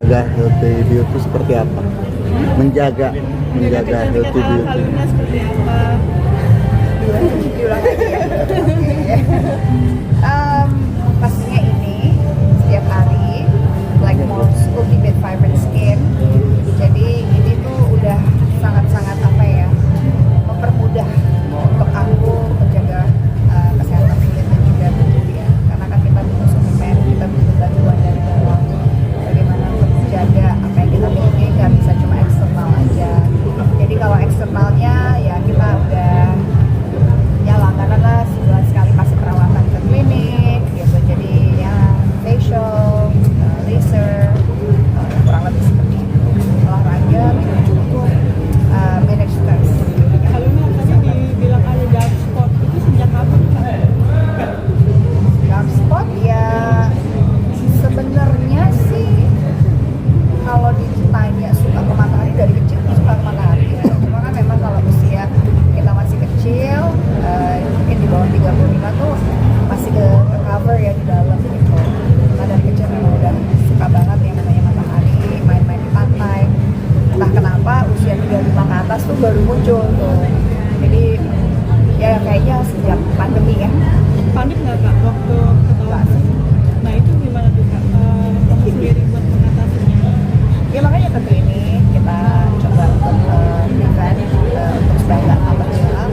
Menjaga healthy beauty seperti apa? Menjaga healthy beauty. Kalorinya seperti apa? Diulang lagi ya. Pastinya ini setiap hari like more cultivate vibrant skin. Jadi ini tuh udah sangat-sangat apa ya, mempermudah untuk aku menjaga kesehatan kulit dan juga tubuh ya. Karena kan kita butuh suplemen, kita butuh bantuan dari dalam. Bagaimana untuk menjaga apa yang kita miliki, nggak bisa cuma eksternal aja. Jadi kalau eksternalnya ya kita udah ya langganan lah, sebulan sekali pasti perawatan ke klinik gitu. Jadi ya facial, laser, kurang lebih seperti itu. Olahraga, minum cukup, manage stress. Kalau ini tadi dibilang ada dark spot, itu sejak kapan Kak? Dark spot ya sebenarnya sih kalau ditanya suka ke matahari dari kecil tuh suka ke matahari. Cuma kan memang kalau usia kita masih kecil, mungkin di bawah 35 tuh masih ke cover ya di dalam gitu. Nah dari kecil memang udah suka banget yang namanya matahari, main-main di pantai. Entah kenapa usia 35 ke atas tuh baru muncul tuh. Jadi ya kayaknya sejak pandemi ya. Panik nggak Kak waktu Nggak ketahuan? sih. Nah itu gimana tuh Kak? Kamu sendiri buat mengatasinya? Ya makanya ke klinik kita coba untuk prevent untuk supaya nggak tambah hilang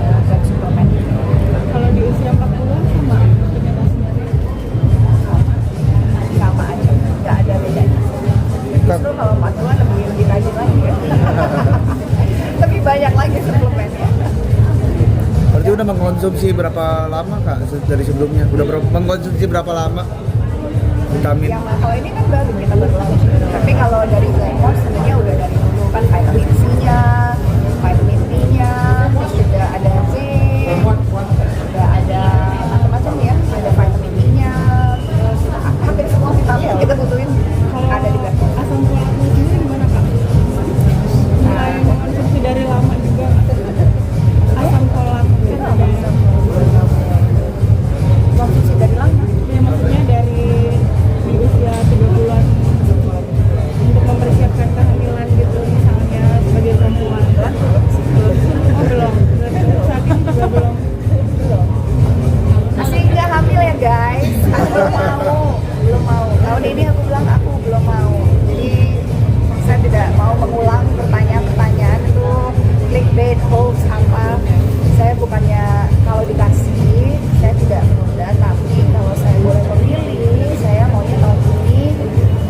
dan suplemen Kalau di usia 40-an sama penyebabnya? sama aja, nggak ada bedanya. Justru kalau 40-an lebih rajin lagi ya. Lebih banyak lagi suplemennya. Berarti udah mengkonsumsi berapa lama Kak dari sebelumnya? Mengkonsumsi berapa lama vitamin? Yang kalau ini kan baru kita baru launch. Tapi kalau dari Blackmore sebenarnya udah dari dulu kan vitamin C-nya, vitamin D-nya, terus juga ada zinc, juga ada macam-macam ya, ada vitamin E-nya, terus hampir semua vitamin yang kita butuhin ada di Blackmore. Asam folatnya sendiri gimana Kak? Mulai mengkonsumsi dari lama juga. Asam folat kan ada. Konsumsi dari lama. Ya maksudnya dari di usia 30-an untuk mempersiapkan kehamilan gitu misalnya sebagai perempuan. Oh belum. Berarti untuk saat ini juga belum. Masih nggak hamil ya guys, aku belum mau. Tahun ini aku bilang aku belum mau. Jadi saya tidak mau mengulang pertanyaan-pertanyaan itu clickbait, hoax apa. Saya bukannya kalau dikasih saya tidak menunda, tapi kalau saya boleh memilih, saya maunya tahun ini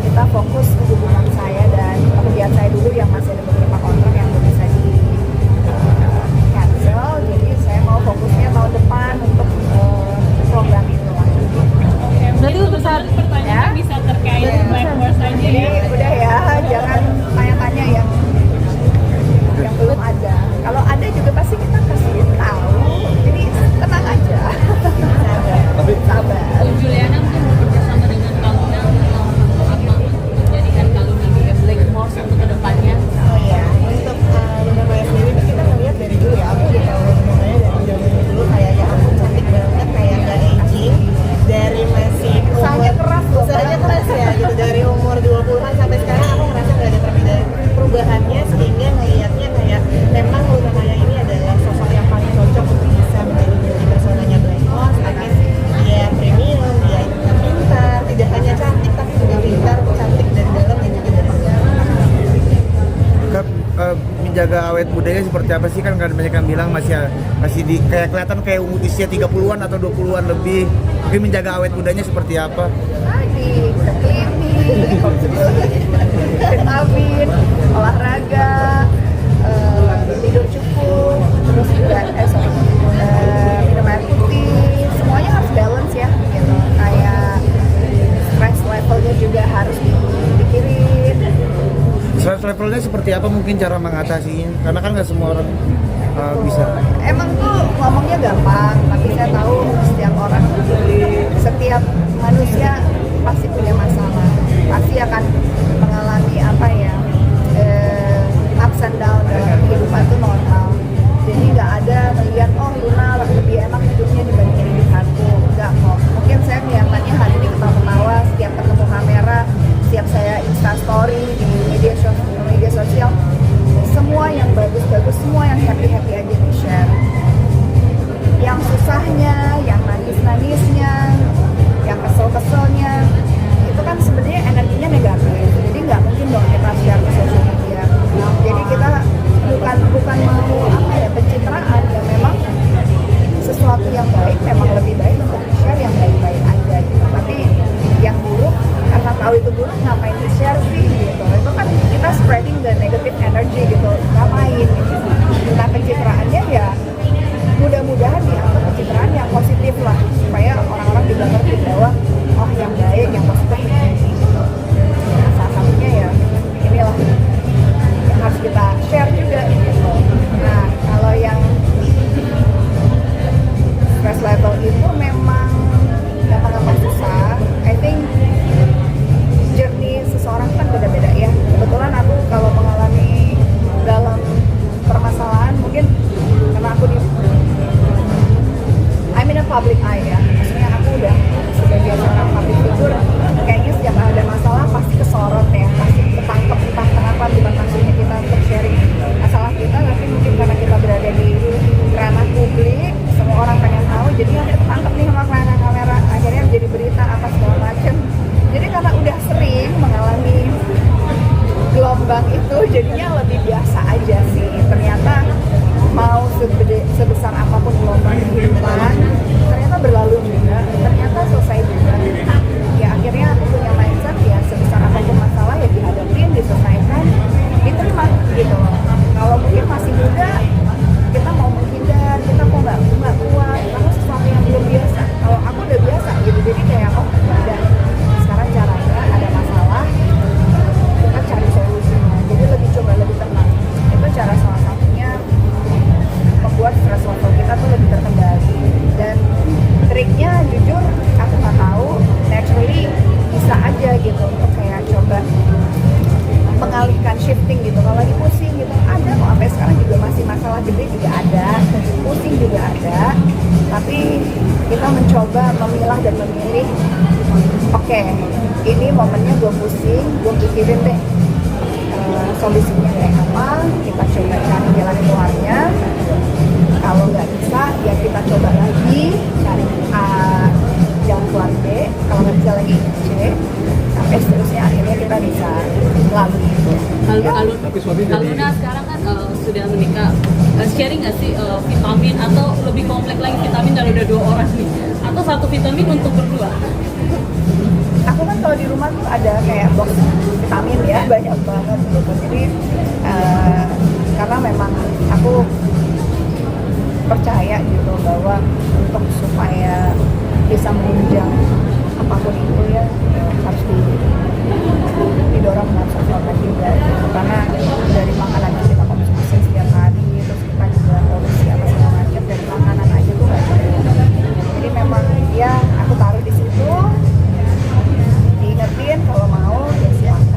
kita fokus ke hubungan saya dan pekerjaan saya dulu yang masih ada beberapa kontrak yang belum bisa di cancel. Jadi saya mau fokusnya tahun depan untuk program itu lagi. Berarti untuk saat pertanyaan bisa terkait Blackmore saja Jadi ya. udah ya, jangan tanya-tanya yang belum ada. Kalau ada juga pasti kita kasih tahu. Jadi tenang aja. Tapi Sabar. Juliana mungkin bekerjasama dengan Kaluna apa menjadikan Kaluna di Blackmore untuk kedepannya. Oh iya, untuk Luna Maya sendiri tuh kita ngeliat dari dulu ya, aku udah tahu Luna Maya dari zaman dulu kayaknya aku cantik banget, kayak nggak aging dari masih Usahanya keras loh, usahanya keras ya gitu, dari umur 20-an sampai sekarang aku ngerasa nggak ada perubahannya, sehingga ngeliatnya kayak memang Luna Maya ini adalah sosok yang paling cocok untuk bisa menjadi beauty personanya Blackmore, karena dia premium, dia pintar, tidak hanya cantik tapi juga pintar, cantik dari dalam dan juga dari luar. Kak, menjaga awet mudanya seperti apa sih? Kan banyak yang bilang masih di kayak kelihatan kayak umur usia 30-an atau 20-an lebih. Mungkin menjaga awet mudanya seperti apa? Tadi ke klinik, vitamin, olahraga, tidur cukup, terus juga minum air putih, semuanya harus balance ya gitu. Kayak stress levelnya juga harus dipikirin. Stress levelnya seperti apa mungkin cara mengatasinya? Karena kan nggak semua orang bisa. Emang tuh ngomongnya gampang, tapi saya tahu setiap orang, setiap manusia pasti punya masalah, pasti akan mengalami apa ya, ups and down dalam kehidupan itu normal. Jadi nggak ada melihat oh Luna lebih enak hidupnya dibandingin hidup aku, nggak kok. Mungkin saya kelihatannya hari ini ketawa-ketawa, setiap ketemu kamera, setiap saya story di media sosial, semua yang bagus-bagus, semua yang happy-happy aja di share. Yang susahnya, yang nangis-nangisnya, yang kesel-keselnya, itu kan sebenarnya energinya negatif. Jadi nggak mungkin dong kita share ke social media. Jadi kita bukan mau apa ya, pencitraan, ya memang sesuatu yang baik memang lebih baik untuk di-share yang baik-baik aja gitu. Tapi yang buruk, karena tahu itu buruk ngapain di-share sih gitu. Itu kan kita spreading the negative energy gitu, ngapain gitu. Nah pencitraannya ya mudah-mudahan dianggap pencitraan yang positif lah, supaya orang-orang juga ngerti bahwa oh yang baik, yang positif ini gitu. Nah, salah satunya ya inilah yang harus kita share juga gitu. Nah kalau yang stress level itu memang gampang-gampang susah. I think journey seseorang kan beda-beda ya. Kebetulan aku kalau mengalami dalam permasalahan mungkin karena aku I'm in a public eye ya. Maksudnya aku udah sebagai seorang public figure, kayaknya setiap ada masalah pasti kesorot ya, pasti ketangkep entah kenapa, bukan maksudnya kita untuk sharing masalah kita, tapi mungkin karena kita berada di ranah publik, semua orang pengen tahu, jadi nanti ketangkep nih sama kamera, akhirnya jadi berita apa segala macem. Jadi karena udah sering mengalami gelombang itu, jadinya lebih biasa aja sih. Ternyata mau sebesar apapun gelombang kehidupan, ternyata berlalu juga, ternyata selesai juga. Ya akhirnya aku punya mindset ya sebesar apapun masalah ya dihadapin, diselesaikan, diterima gitu loh. Kalau mungkin masih muda, kita mau menghindar, kita kok nggak kuat, karena sesuatu yang belum biasa. Kalau aku udah biasa gitu, jadi kayak oh udah sekarang caranya ada masalah, kita cari solusinya. Jadi lebih tenang. Itu cara salah satunya membuat stress level kita tuh lebih terkendali. Dan triknya jujur aku nggak tahu, naturally bisa aja gitu untuk kayak coba mengalihkan shifting gitu. Kalau lagi pusing gitu ada kok, sampai sekarang juga masih masalah gede juga ada, pusing juga ada, tapi kita mencoba memilah dan memilih. Oke, ini momennya gue pusing, gue pikirin deh solusinya kayak apa, kita coba cari jalan keluarnya. Kalau nggak bisa ya kita coba lagi cari jalan keluar B, kalau nggak bisa lagi C, sampai seterusnya akhirnya kita bisa melalui itu. Kalau Luna sekarang kan sudah menikah, sharing nggak sih vitamin atau lebih kompleks lagi vitamin kalau udah 2 orang nih, atau 1 vitamin untuk berdua? Aku kan kalau di rumah tuh ada kayak box vitamin ya, banyak banget gitu. Jadi karena memang aku percaya gitu bahwa untuk supaya bisa menunjang apapun itu ya harus didorong dengan suplemen juga gitu. Karena dari makanan yang kita konsumsi setiap hari, terus kita juga produksi apa segala macam dari makanan aja tuh nggak cukup. Jadi memang ya aku taruh di situ, diingetin kalau mau ya silakan.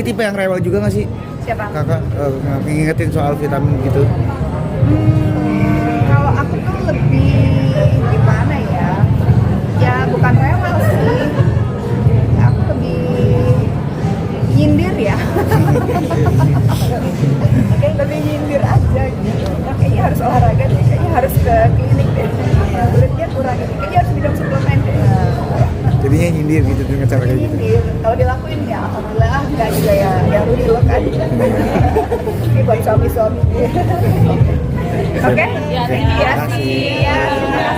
tipe yang rewel juga nggak sih Siapa? kakak ngingetin soal vitamin gitu? Kalau aku tuh lebih gimana ya? Ya bukan rewel sih. Aku lebih nyindir ya. Oke, lebih nyindir aja gitu. Kayaknya harus olahraga deh, kayaknya harus ke klinik deh. Kulitnya kurang ini, kayaknya harus minum suplemen deh. Jadinya nyindir gitu dengan cara kayak gitu. Nyindir. Kalau dilakuin ya alhamdulillah, enggak juga ya rugi loh kan. Ini buat suami-suami. Oke? Ya, Terima kasih. kasih. Ya, terima kasih.